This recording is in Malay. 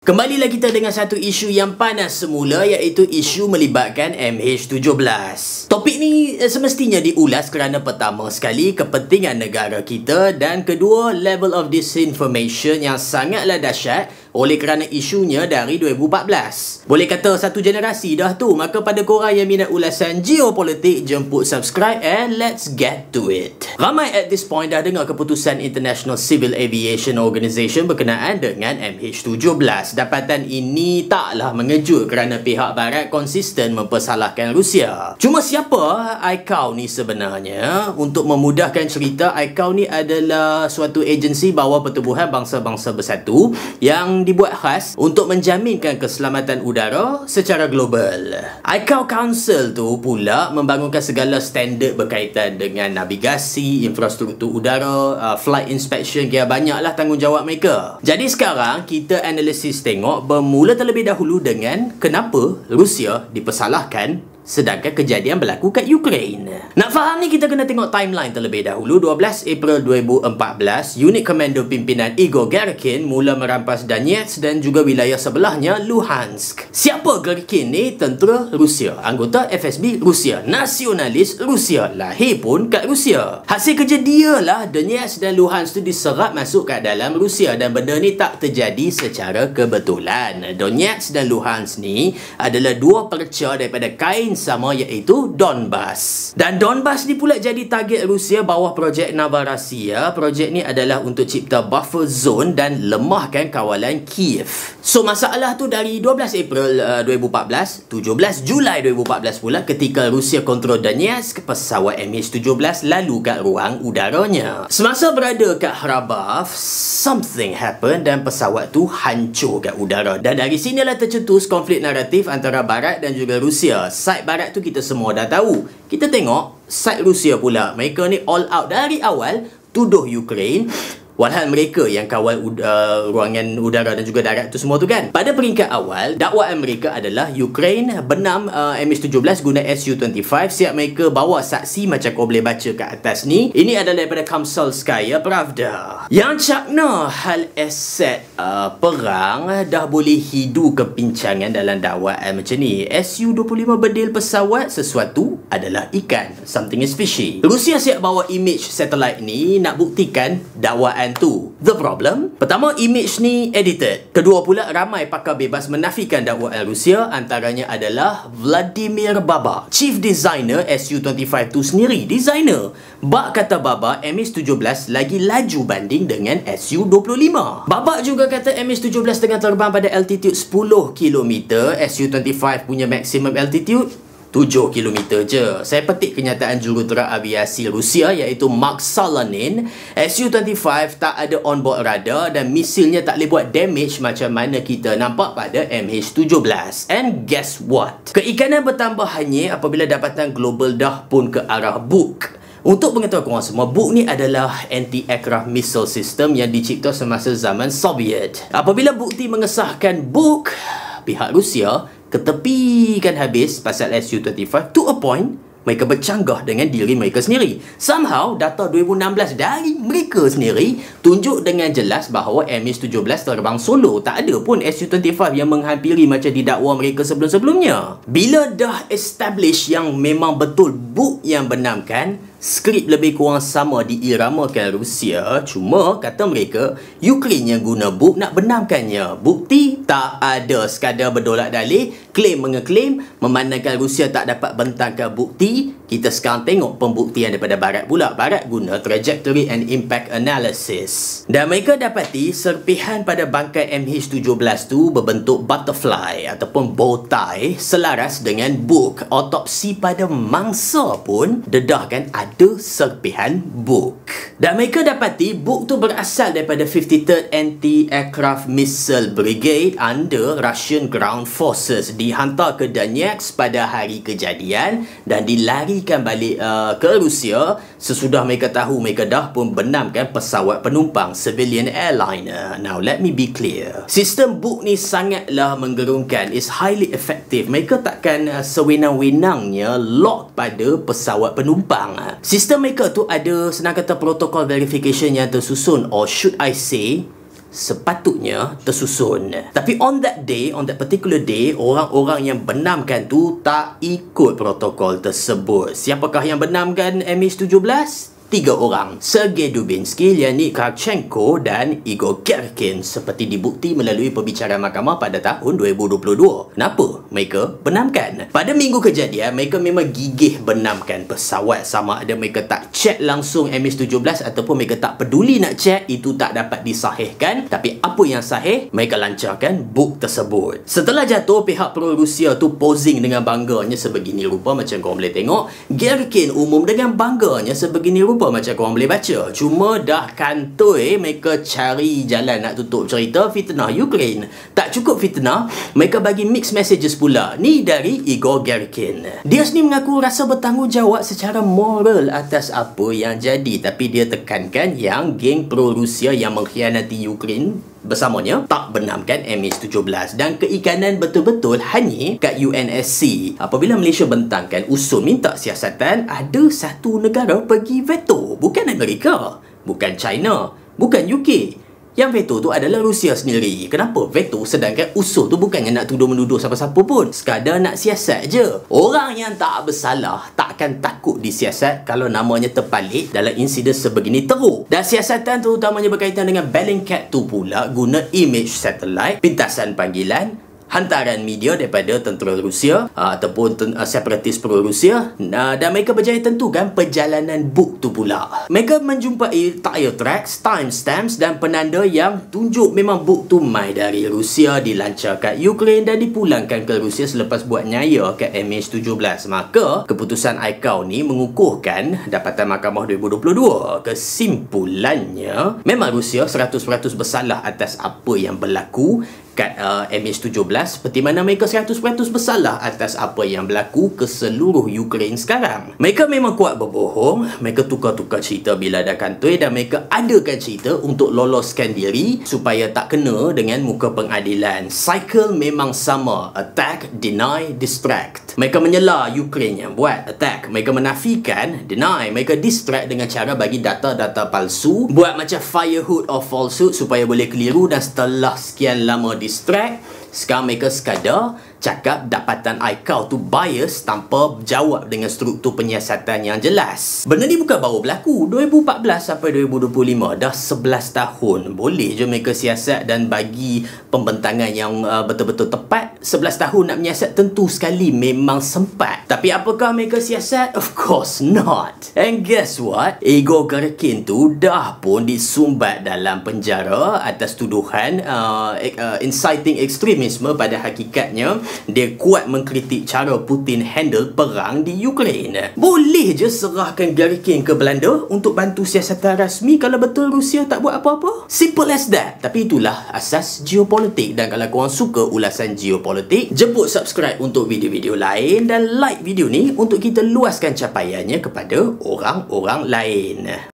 Kembalilah kita dengan satu isu yang panas semula, iaitu isu melibatkan MH17. Topik ni semestinya diulas kerana pertama sekali kepentingan negara kita dan kedua level of disinformation yang sangatlah dahsyat oleh kerana isunya dari 2014. Boleh kata satu generasi dah tu. Maka pada korang yang minat ulasan geopolitik, jemput subscribe and let's get to it. Ramai at this point dah dengar keputusan International Civil Aviation Organization berkenaan dengan MH17. Dapatan ini taklah mengejut kerana pihak barat konsisten mempersalahkan Rusia. Cuma siapa ICAO ni sebenarnya? Untuk memudahkan cerita, ICAO ni adalah suatu agensi bawah Pertubuhan Bangsa-Bangsa Bersatu yang dibuat khas untuk menjaminkan keselamatan udara secara global. ICAO Council tu pula membangunkan segala standard berkaitan dengan navigasi, infrastruktur udara, flight inspection, kira banyaklah tanggungjawab mereka. Jadi sekarang kita analisis tengok bermula terlebih dahulu dengan kenapa Rusia dipersalahkan sedangkan kejadian berlaku kat Ukraine. Nak faham ni kita kena tengok timeline terlebih dahulu. 12 April 2014, unit komando pimpinan Igor Girkin mula merampas Donetsk dan juga wilayah sebelahnya Luhansk. Siapa Girkin ni? Tentera Rusia, anggota FSB Rusia, nasionalis Rusia, lahir pun kat Rusia. Hasil kerja dia lah Donetsk dan Luhansk tu diserap masuk kat dalam Rusia dan benda ni tak terjadi secara kebetulan. Donetsk dan Luhansk ni adalah dua perca daripada kain sama, iaitu Donbas. Dan Donbas ni pula jadi target Rusia bawah projek Novorossiya. Projek ni adalah untuk cipta buffer zone dan lemahkan kawalan Kiev. So masalah tu dari 12 April 2014, 17 Julai 2014 pula ketika Rusia kontrol Donetsk, pesawat MH17 lalu kat ruang udaranya. Semasa berada kat Kharabov, something happened dan pesawat tu hancur kat udara. Dan dari sinilah tercetus konflik naratif antara Barat dan juga Rusia. Side Barat tu kita semua dah tahu. Kita tengok side Rusia pula. Mereka ni all out dari awal tuduh Ukraine. Walhal mereka yang kawal ruangan udara dan juga darat tu semua tu kan. Pada peringkat awal, dakwaan mereka adalah Ukraine benam MH17 guna Su-25. Siap mereka bawa saksi macam kau boleh baca kat atas ni. Ini adalah daripada Komsomolskaya Pravda. Yang cakna hal aset perang dah boleh hidu kepincangan dalam dakwaan macam ni. Su-25 bedil pesawat, sesuatu adalah ikan. Something is fishy. Rusia siap bawa image satellite ni nak buktikan dakwaan tu. The problem? Pertama, image ni edited. Kedua pula, ramai pakar bebas menafikan dakwaan Rusia. Antaranya adalah Vladimir Babak, chief designer Su-25 tu sendiri. Designer. Bak kata Babak, MH17 lagi laju banding dengan Su-25. Babak juga kata MH17 tengah terbang pada altitude 10 km. Su-25 punya maximum altitude 7 km je. Saya petik kenyataan juruterang aviasi Rusia iaitu Mark Solonin. Su-25 tak ada onboard radar dan misilnya tak boleh buat damage macam mana kita nampak pada MH17. And guess what? Keikanan bertambah hanya apabila dapatan global dah pun ke arah Buk. Untuk mengetahui korang semua, Buk ni adalah anti-aircraft missile system yang dicipta semasa zaman Soviet. Apabila bukti mengesahkan Buk, pihak Rusia ketepikan habis pasal Su-25 to a point mereka bercanggah dengan diri mereka sendiri. Somehow, data 2016 dari mereka sendiri tunjuk dengan jelas bahawa MH17 terbang solo. Tak ada pun Su-25 yang menghampiri macam didakwa mereka sebelum-sebelumnya. Bila dah establish yang memang betul Buk yang benamkan, skrip lebih kurang sama diiramakan Rusia. Cuma kata mereka Ukraine yang guna Buk nak benamkannya. Bukti tak ada, sekadar berdolak dalih, klaim mengeklaim. Memandangkan Rusia tak dapat bentangkan bukti, kita sekarang tengok pembuktian daripada Barat pula. Barat guna trajectory and impact analysis. Dan mereka dapati serpihan pada bangkai MH17 tu berbentuk butterfly ataupun bow tie selaras dengan Buk. Autopsi pada mangsa pun dedahkan ada serpihan Buk. Dan mereka dapati Buk tu berasal daripada 53rd Anti-Aircraft Missile Brigade under Russian Ground Forces. Dihantar ke Donetsk pada hari kejadian dan dilarikan balik ke Rusia sesudah mereka tahu mereka dah pun benamkan pesawat penumpang civilian airliner. Now let me be clear. Sistem Buk ni sangatlah menggerunkan. Is highly effective. Mereka takkan sewenang-wenangnya lock pada pesawat penumpang. Sistem mereka tu ada senang kata protokol verification yang tersusun, or should I say sepatutnya tersusun. Tapi on that particular day, orang-orang yang benamkan tu tak ikut protokol tersebut. Siapakah yang benamkan MH17? 3 orang, Sergei Dubinsky, Leonid Kravchenko dan Igor Gerkin, seperti dibukti melalui perbicaraan mahkamah pada tahun 2022. Kenapa mereka benamkan? Pada minggu kejadian, mereka memang gigih benamkan pesawat. Sama ada mereka tak check langsung MH17 ataupun mereka tak peduli nak check, itu tak dapat disahihkan. Tapi apa yang sahih, mereka lancarkan book tersebut. Setelah jatuh, pihak pro-Rusia tu posing dengan bangganya sebegini rupa, macam korang boleh tengok. Gerkin umum dengan bangganya sebegini rupa, macam korang boleh baca. Cuma dah kantoi mereka cari jalan nak tutup cerita fitnah Ukraine. Tak cukup fitnah, mereka bagi mixed messages pula. Ni dari Igor Gerkin. Dia sendiri mengaku rasa bertanggungjawab secara moral atas apa yang jadi, tapi dia tekankan yang geng pro-Rusia yang mengkhianati Ukraine bersamanya tak benamkan MH17, dan keikanan betul-betul hanya kat UNSC. Apabila Malaysia bentangkan usul minta siasatan, ada satu negara pergi veto. Bukan Amerika, bukan China, bukan UK. Yang veto tu adalah Rusia sendiri. Kenapa veto sedangkan usul tu bukannya nak tuduh-menuduh siapa-siapa pun, sekadar nak siasat je. Orang yang tak bersalah tak akan takut disiasat kalau namanya terpalit dalam insiden sebegini teruk. Dan siasatan terutamanya berkaitan dengan Bellingcat tu pula guna image satellite, pintasan panggilan, hantaran media daripada tentera Rusia ataupun separatis pro-Rusia, dan mereka berjaya tentukan perjalanan book tu pula. Mereka menjumpai tire tracks, timestamps dan penanda yang tunjuk memang book tu mai dari Rusia, dilancar kat Ukraine dan dipulangkan ke Rusia selepas buat nyaya kat MH17. Maka keputusan ICAO ni mengukuhkan dapatan Mahkamah 2022. Kesimpulannya, memang Rusia 100% bersalah atas apa yang berlaku kat MH17, seperti mana mereka 100% bersalah atas apa yang berlaku ke seluruh Ukraine sekarang. Mereka memang kuat berbohong, mereka tukar-tukar cerita bila ada kantoi, dan mereka adakan cerita untuk loloskan diri supaya tak kena dengan muka pengadilan. Cycle memang sama, attack, deny, distract. Mereka menyela Ukraine yang buat attack, mereka menafikan, deny, mereka distract dengan cara bagi data-data palsu, buat macam firehood of falsehood supaya boleh keliru, dan setelah sekian lama distract, sekarang mereka sekadar cakap dapatan ICAO tu bias tanpa jawab dengan struktur penyiasatan yang jelas. Benda ni bukan baru berlaku. 2014 sampai 2025, dah 11 tahun. Boleh je mereka siasat dan bagi pembentangan yang betul-betul tepat. 11 tahun nak menyiasat tentu sekali memang sempat. Tapi apakah mereka siasat? Of course not. And guess what? Igor Gerkin tu dah pun disumbat dalam penjara atas tuduhan inciting extremism. Pada hakikatnya dia kuat mengkritik cara Putin handle perang di Ukraine. Boleh je serahkan Gerkin ke Belanda untuk bantu siasatan rasmi kalau betul Rusia tak buat apa-apa. Simple as that. Tapi itulah asas geopolitik. Dan kalau korang suka ulasan geopolitik, jemput subscribe untuk video-video lain dan like video ni untuk kita luaskan capaiannya kepada orang-orang lain.